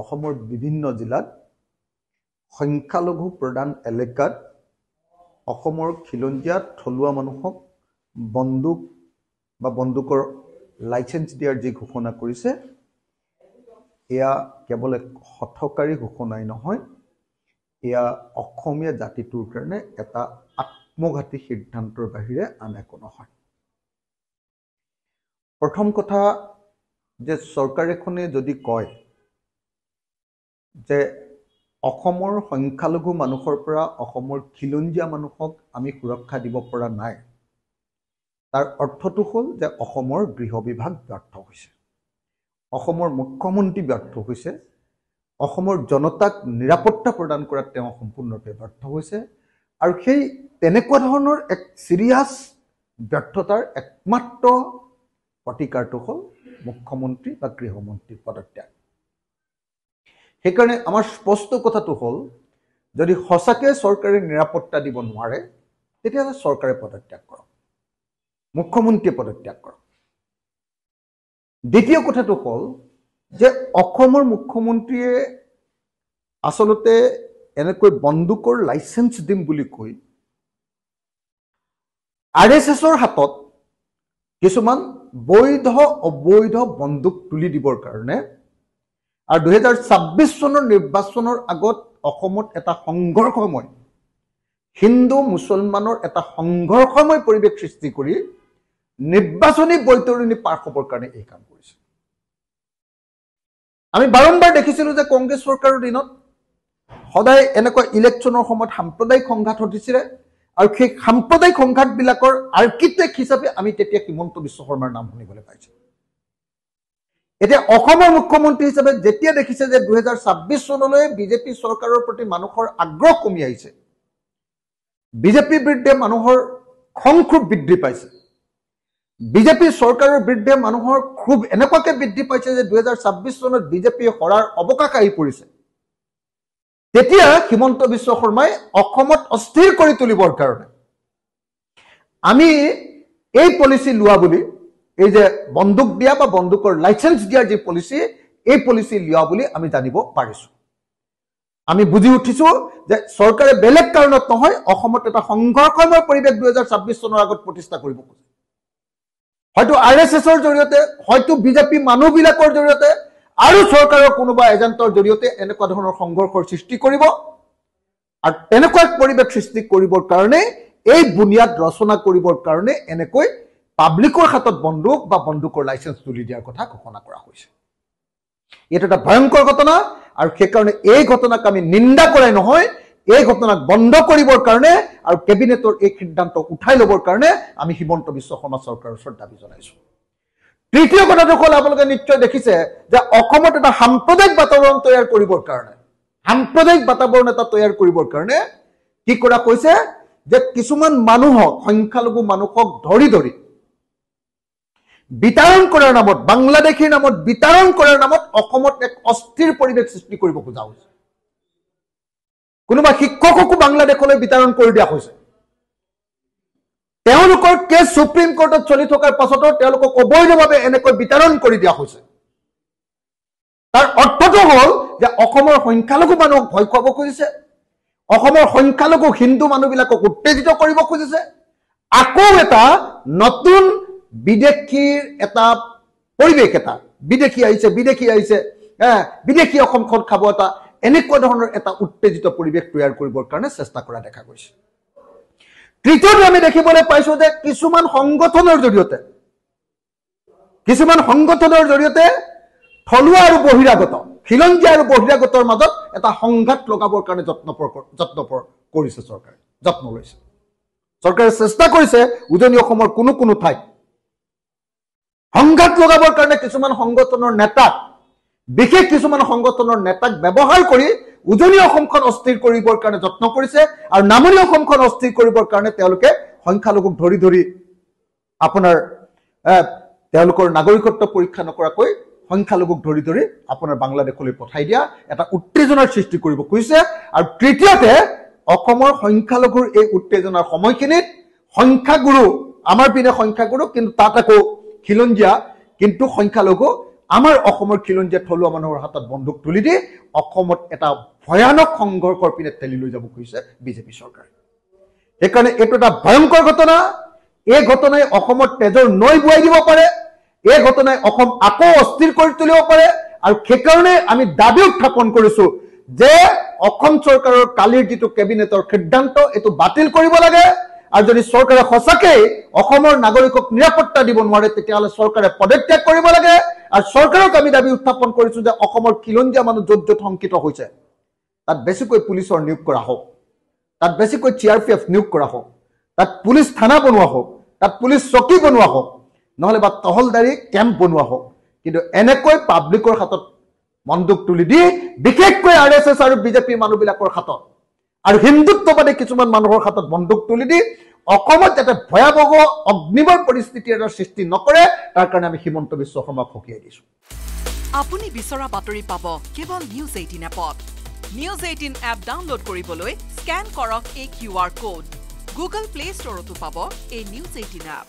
অসমৰ বিভিন্ন জিলাত সংখ্যালঘু প্ৰধান এলেকাত অসমৰ খিলঞ্জীয়া থলুৱা মানুহক বন্দুক বা বন্দুকৰ লাইসেন্স দিয়াৰ যি ঘোষণা কৰিছে এয়া কেৱল এক হঠকাৰী ঘোষণাই নহয়, এয়া অসমীয়া জাতিটোৰ কাৰণে এটা আত্মঘাতী সিদ্ধান্তৰ বাহিৰে আন একো নহয়। প্ৰথম কথা যে চৰকাৰ এখনে যদি কয় যে অসমৰ সংখ্যালঘু মানুহৰ পৰা অসমৰ খিলঞ্জীয়া মানুহক আমি সুৰক্ষা দিব পৰা নাই, তাৰ অৰ্থটো হ'ল যে অসমৰ গৃহ বিভাগ ব্যৰ্থ হৈছে, অসমৰ মুখ্যমন্ত্ৰী ব্যৰ্থ হৈছে, অসমৰ জনতাক নিৰাপত্তা প্ৰদান কৰাত তেওঁ সম্পূৰ্ণৰূপে ব্যৰ্থ হৈছে। আৰু সেই তেনেকুৱা ধৰণৰ এক চিৰিয়াছ ব্যৰ্থতাৰ একমাত্ৰ প্ৰতিকাৰটো হ'ল মুখ্যমন্ত্ৰী বা গৃহমন্ত্ৰীৰ পদত্যাগ। সেইকাৰণে আমাৰ স্পষ্ট কথাটো হ'ল যদি সঁচাকৈ চৰকাৰে নিৰাপত্তা দিব নোৱাৰে তেতিয়াহ'লে চৰকাৰে পদত্যাগ কৰক, মুখ্যমন্ত্ৰীয়ে পদত্যাগ কৰক। দ্বিতীয় কথাটো হ'ল যে অসমৰ মুখ্যমন্ত্ৰীয়ে আচলতে এনেকৈ বন্দুকৰ লাইসেন্স দিম বুলি কৈ RSSৰ হাতত কিছুমান বৈধ অবৈধ বন্দুক তুলি দিবৰ কাৰণে আৰু 2026 চনৰ নিৰ্বাচনৰ আগত অসমত এটা সংঘৰ্ষময় হিন্দু মুছলমানৰ এটা সংঘৰ্ষময় পৰিৱেশ সৃষ্টি কৰি নিৰ্বাচনী বৈতৰণি পাৰ হ'বৰ কাৰণে এই কাম কৰিছে। আমি বাৰম্বাৰ দেখিছিলো যে কংগ্ৰেছ চৰকাৰৰ দিনত সদায় এনেকুৱা ইলেকশ্যনৰ সময়ত সাম্প্ৰদায়িক সংঘাত ঘটিছিলে আৰু সেই সাম্প্ৰদায়িক সংঘাতবিলাকৰ আৰ্কিটেক্ট হিচাপে আমি তেতিয়া হিমন্ত বিশ্ব শৰ্মাৰ নাম শুনিবলৈ পাইছো। এতিয়া অসমৰ মুখ্যমন্ত্ৰী হিচাপে যেতিয়া দেখিছে যে 2026 চনলৈ বিজেপি চৰকাৰৰ প্ৰতি মানুহৰ আগ্ৰহ কমি আহিছে, বিজেপিৰ বিৰুদ্ধে মানুহৰ খং ক্ষোভ বৃদ্ধি পাইছে, বিজেপি চৰকাৰৰ বিৰুদ্ধে মানুহৰ ক্ষোভ এনেকুৱাকৈ বৃদ্ধি পাইছে যে 2026 চনত বিজেপি হৰাৰ অৱকাশ আহি পৰিছে, তেতিয়া হিমন্ত বিশ্ব শৰ্মাই অসমত অস্থিৰ কৰি তুলিবৰ কাৰণে আমি এই পলিচি লোৱা বুলি, এই যে বন্দুক দিয়া বা বন্দুকৰ লাইসেন্স দিয়াৰ যি পলিচি, এই পলিচি লোৱা বুলি আমি জানিব পাৰিছো। আমি বুজি উঠিছো যে চৰকাৰে বেলেগ কাৰণত নহয়, অসমত এটা সংঘৰ্ষময় পৰিৱেশ 2026 চনৰ আগত প্ৰতিষ্ঠা কৰিব খোজে। হয়তো RSSৰ জৰিয়তে, হয়তো বিজেপি মানুহবিলাকৰ জৰিয়তে আৰু চৰকাৰৰ কোনোবা এজেণ্টৰ জৰিয়তে এনেকুৱা ধৰণৰ সংঘৰ্ষৰ সৃষ্টি কৰিব আৰু তেনেকুৱা পৰিৱেশ সৃষ্টি কৰিবৰ কাৰণে এই বুনিয়াদ ৰচনা কৰিবৰ কাৰণে এনেকৈ পাব্লিকৰ হাতত বন্দুক বা বন্দুকৰ লাইসেন্স তুলি দিয়াৰ কথা ঘোষণা কৰা হৈছে। এইটো এটা ভয়ংকৰ ঘটনা আৰু সেইকাৰণে এই ঘটনাক আমি নিন্দা কৰাই নহয়, এই ঘটনাক বন্ধ কৰিবৰ কাৰণে আৰু কেবিনেটৰ এই সিদ্ধান্ত উঠাই ল'বৰ কাৰণে আমি হিমন্ত বিশ্ব শৰ্মা চৰকাৰৰ ওচৰত দাবী জনাইছো। তৃতীয় কথাটো হ'ল আপোনালোকে নিশ্চয় দেখিছে যে অসমত এটা সাম্প্ৰদায়িক বাতাবৰণ তৈয়াৰ কৰিবৰ কাৰণে, সাম্প্ৰদায়িক বাতাবৰণ এটা তৈয়াৰ কৰিবৰ কাৰণে কি কৰা হৈছে যে কিছুমান মানুহক, সংখ্যালঘু মানুহক ধৰি ধৰি বিতৰণ কৰাৰ নামত, বাংলাদেশীৰ নামত বিতৰণ কৰাৰ নামত অসমত এক অস্থিৰ পৰিৱেশ সৃষ্টি কৰিব খোজা হৈছে। কোনোবা শিক্ষককো বাংলাদেশলৈ বিতৰণ কৰি দিয়া হৈছে। তেওঁলোকৰ কেছ সুপ্ৰিম কোৰ্টত চলি থকাৰ পাছতো তেওঁলোকক অবৈধভাৱে এনেকৈ বিতৰণ কৰি দিয়া হৈছে। তাৰ অৰ্থটো হ'ল যে অসমৰ সংখ্যালঘু মানুহক ভয় খুৱাব খুজিছে, অসমৰ সংখ্যালঘু হিন্দু মানুহবিলাকক উত্তেজিত কৰিব খুজিছে, আকৌ এটা নতুন বিদেশীৰ এটা পৰিৱেশ, এটা বিদেশী আহিছে বিদেশী অসমখন খাব, এটা এনেকুৱা ধৰণৰ এটা উত্তেজিত পৰিৱেশ তৈয়াৰ কৰিবৰ কাৰণে চেষ্টা কৰা দেখা গৈছে। তৃতীয়তে আমি দেখিবলৈ পাইছো যে কিছুমান সংগঠনৰ জৰিয়তে থলুৱা আৰু বহিৰাগত, খিলঞ্জীয়া আৰু বহিৰাগতৰ মাজত এটা সংঘাত লগাবৰ কাৰণে যত্ন কৰিছে চৰকাৰে, যত্ন লৈছে। চৰকাৰে চেষ্টা কৰিছে উজনি অসমৰ কোনো ঠাইত সংঘাত লগাবৰ কাৰণে কিছুমান সংগঠনৰ নেতাক, বিশেষ কিছুমান সংগঠনৰ নেতাক ব্যৱহাৰ কৰি উজনি অসমখন অস্থিৰ কৰিবৰ কাৰণে যত্ন কৰিছে আৰু নামনি অসমখন অস্থিৰ কৰিবৰ কাৰণে তেওঁলোকে সংখ্যালঘুক ধৰি ধৰি আপোনাৰ তেওঁলোকৰ নাগৰিকত্ব পৰীক্ষা নকৰাকৈ সংখ্যালঘুক ধৰি ধৰি আপোনাৰ বাংলাদেশলৈ পঠাই দিয়া এটা উত্তেজনাৰ সৃষ্টি কৰিব খুজিছে। আৰু তৃতীয়তে অসমৰ সংখ্যালঘুৰ এই উত্তেজনাৰ সময়খিনিত সংখ্যাগুৰু, আমাৰ পিনে সংখ্যাগুৰু কিন্তু তাত আকৌ খিলঞ্জীয়া কিন্তু সংখ্যালঘু আমাৰ অসমৰ খিলঞ্জীয়া থলুৱা মানুহৰ হাতত বন্দুক তুলি দি অসমত এটা ভয়ানক সংঘৰ্ষৰ পিনে ঠেলি লৈ যাব খুজিছে বিজেপি চৰকাৰে সেইকাৰণে এইটো এটা ভয়ংকৰ ঘটনা এই ঘটনাই অসমত তেজৰ নৈ বুৱাই দিব পাৰে এই ঘটনাই অসম আকৌ অস্থিৰ কৰি তুলিব পাৰে আৰু সেইকাৰণে আমি দাবী উত্থাপন কৰিছো যে অসম চৰকাৰৰ কালিৰ যিটো কেবিনেটৰ সিদ্ধান্ত এইটো বাতিল কৰিব লাগে আৰু যদি চৰকাৰে সঁচাকৈ অসমৰ নাগৰিকক নিৰাপত্তা দিব নোৱাৰে তেতিয়াহ'লে চৰকাৰে পদত্যাগ কৰিব লাগে আৰু চৰকাৰক আমি দাবী উত্থাপন কৰিছো যে অসমৰ খিলঞ্জীয়া মানুহ য'ত য'ত শংকিত হৈছে তাত বেছিকৈ পুলিচৰ নিয়োগ কৰা হোক তাত বেছিকৈ CRPF নিয়োগ কৰা হোক তাত পুলিচ থানা বনোৱা হোক তাত পুলিচ চকী বনোৱা হোক নহলে বা তহলদাৰী কেম্প বনোৱা হোক কিন্তু এনেকৈ পাব্লিকৰ হাতত বন্দুক তুলি দি বিশেষকৈ RSS আৰু বিজেপিৰ মানুহবিলাকৰ হাতত আৰু হিন্দুত্ববাদী কিছুমান মানুহৰ হাতত বন্দুক তুলি দি অসমত যাতে ভয়াৱহ অগ্নিবৰ পৰিস্থিতি এটাৰ সৃষ্টি নকৰে তাৰ কাৰণে আমি হিমন্ত বিশ্ব শৰ্মাক সকীয়াই দিছো আপুনি বিচৰা বাতৰি পাব কেৱল নিউজ 18 এপত নিউজ 18 এপ ডাউনলোড কৰিবলৈ স্ক্যান কৰক এই QR কোড গুগল প্লে ষ্টৰতো পাব এই নিউজ 18 এপ